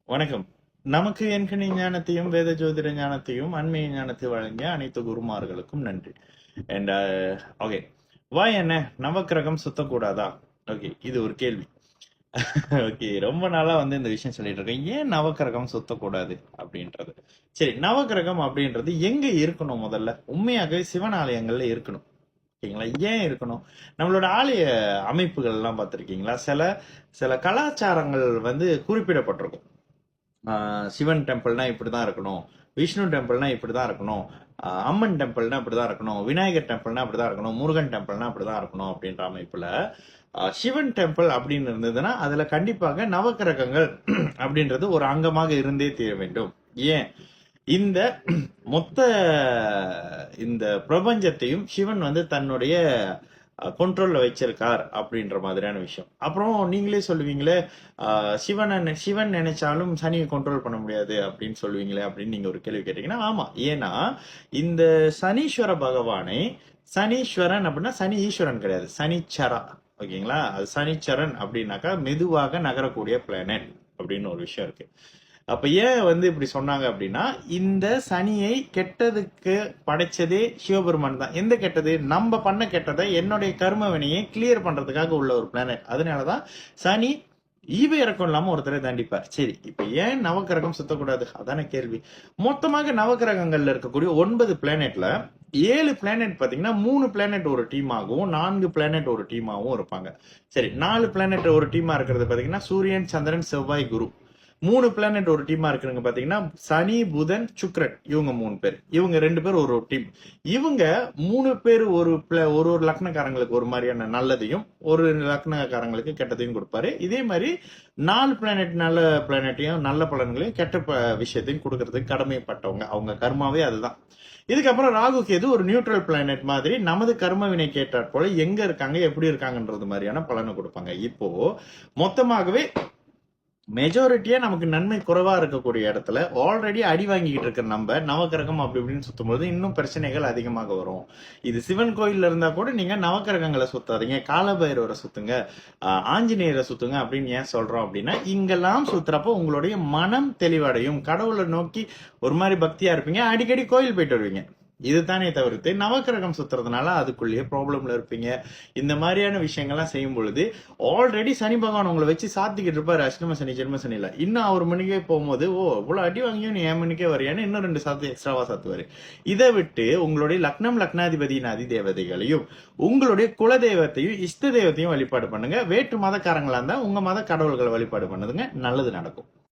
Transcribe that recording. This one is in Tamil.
வணக்கம். நமக்கு எண்கணி ஞானத்தையும் வேத ஜோதிட ஞானத்தையும் அண்மைய ஞானத்தை வழங்கிய அனைத்து குருமார்களுக்கும் நன்றி. அண்ட் ஓகே, வாய் என்ன நவக்கிரகம் சுத்தக்கூடாதா? ஓகே, இது ஒரு கேள்வி. ஓகே, ரொம்ப நாளா இந்த விஷயம் சொல்லிட்டு இருக்கேன். ஏன் நவக்கிரகம் சுத்தக்கூடாது அப்படின்றது. சரி, நவக்கிரகம் அப்படின்றது எங்க இருக்கணும்? முதல்ல உண்மையாகவே சிவன் ஆலயங்கள்ல இருக்கணும். ஓகேங்களா? ஏன் இருக்கணும்? நம்மளோட ஆலய அமைப்புகள் எல்லாம் பார்த்திருக்கீங்களா? சில சில கலாச்சாரங்கள் குறிப்பிடப்பட்டிருக்கும். சிவன் டெம்பிள்னா இப்படிதான் இருக்கணும், விஷ்ணு டெம்பிள்னா இப்படிதான் இருக்கணும், அம்மன் டெம்பிள்னா இப்படிதான் இருக்கணும், விநாயகர் டெம்பிள்னா இப்படிதான் இருக்கணும், முருகன் டெம்பிள்னா இப்படிதான் இருக்கணும் அப்படின்ற அமைப்புல சிவன் டெம்பிள் அப்படின்னு இருந்ததுன்னா அதுல கண்டிப்பாக நவக்கிரகங்கள் அப்படின்றது ஒரு அங்கமாக இருந்தே தீர வேண்டும். ஏன்? இந்த மொத்த இந்த பிரபஞ்சத்தையும் சிவன் தன்னுடைய கண்ட்ரோல்ல வச்சிருக்கார் அப்படின்ற மாதிரியான விஷயம். அப்புறம் நீங்களே சொல்லுவீங்களே, சிவன் நினைச்சாலும் சனியை கண்ட்ரோல் பண்ண முடியாது அப்படின்னு சொல்லுவீங்களே அப்படின்னு நீங்க ஒரு கேள்வி கேட்டீங்கன்னா, ஆமா. ஏன்னா இந்த சனீஸ்வர பகவானை, சனீஸ்வரன் அப்படின்னா சனி ஈஸ்வரன் கிடையாது, சனிச்சரா. ஓகேங்களா? அது சனிச்சரன் அப்படின்னாக்கா மெதுவாக நகரக்கூடிய பிளானட் அப்படின்னு ஒரு விஷயம் இருக்கு. அப்ப ஏன் இப்படி சொன்னாங்க அப்படின்னா, இந்த சனியை கெட்டதுக்கு படைச்சதே சிவபெருமான் தான். எந்த கெட்டது? நம்ம பண்ண கெட்டதை, என்னுடைய கர்ம வினையை கிளியர் பண்றதுக்காக உள்ள ஒரு பிளானட். அதனாலதான் சனி ஈவ இறக்கம் இல்லாம ஒருத்தரை தண்டிப்பார். சரி, இப்ப ஏன் நவக்கிரகம் சுத்தக்கூடாது? அதான கேள்வி. மொத்தமாக நவக்கிரகங்கள்ல இருக்கக்கூடிய 9 பிளானெட்ல 7 பிளானெட் பாத்தீங்கன்னா 3 பிளானெட் ஒரு டீமாகவும் 4 பிளானெட் ஒரு டீமாகவும் இருப்பாங்க. சரி, 4 பிளானெட் ஒரு டீமா இருக்கிறது பாத்தீங்கன்னா சூரியன், சந்திரன், செவ்வாய், குரு. 3 பிளானட் ஒரு டீமா இருக்குங்க பாத்தீங்கன்னா சனி, புதன், சுக்ரன். இவங்க 3 பேர், இவங்க 2 பேர் ஒரு டீம். இவங்க 3 பேர் ஒரு லக்னக்காரங்களுக்கு ஒரு மாதிரியான நல்லதையும், ஒரு லக்னக்காரங்களுக்கு கெட்டதையும் கொடுப்பாரு. இதே மாதிரி 4 பிளானட் நல்ல பிளானட்டையும் நல்ல பலன்களையும் கெட்ட விஷயத்தையும் கொடுக்கறதுக்கு கடமைப்பட்டவங்க. அவங்க கர்மாவே அதுதான். இதுக்கப்புறம் ராகு கேது ஒரு நியூட்ரல் பிளானட் மாதிரி நமது கர்ம வினை கேட்டாற் போல எங்க இருக்காங்க, எப்படி இருக்காங்கன்றது மாதிரியான பலனை கொடுப்பாங்க. இப்போ மொத்தமாகவே மெஜாரிட்டியா நமக்கு நன்மை குறைவா இருக்கக்கூடிய இடத்துல ஆல்ரெடி அடி வாங்கிட்டு இருக்கிற நம்ம நவக்கிரகம் அப்படி இப்படின்னு சுத்தும்போது இன்னும் பிரச்சனைகள் அதிகமாக வரும். இது சிவன் கோயில்ல இருந்தா கூட நீங்க நவக்கிரகங்களை சுத்தாதீங்க, காலபைரவரை சுத்துங்க, ஆஞ்சநேயரை சுத்துங்க அப்படின்னு ஏன் சொல்றோம் அப்படின்னா, இங்கெல்லாம் சுத்துறப்போ உங்களுடைய மனம் தெளிவடையும், கடவுளை நோக்கி ஒரு மாதிரி பக்தியா இருப்பீங்க, அடிக்கடி கோயில் போயிட்டு வருவீங்க. இதுதானே தவிர்த்து நவக்கிரகம் சுத்துறதுனால அதுக்குள்ளேயே ப்ராப்ளம்ல இருப்பீங்க. இந்த மாதிரியான விஷயங்கள்லாம் செய்யும் பொழுது ஆல்ரெடி சனி பகவான் உங்களை வச்சு சாத்திக்கிட்டு இருப்பாரு, அஷ்டம சனி ஜென்ம சனியில. இன்னும் அவர் மணிக்கே போகும்போது, ஓ இவ்வளவு அடி வாங்கியும் நீ 7 மணிக்கே வரையான்னு இன்னும் 2 சாத்து எக்ஸ்ட்ராவா சாத்துவாரு. இதை விட்டு உங்களுடைய லக்னம், லக்னாதிபதியின் அதிதேவதைகளையும் உங்களுடைய குலதெய்வத்தையும் இஷ்ட தெய்வத்தையும் வழிபாடு பண்ணுங்க. வேற்று மதக்காரங்களா இருந்தா உங்க மத கடவுள்களை வழிபாடு பண்ணுதுங்க, நல்லது நடக்கும்.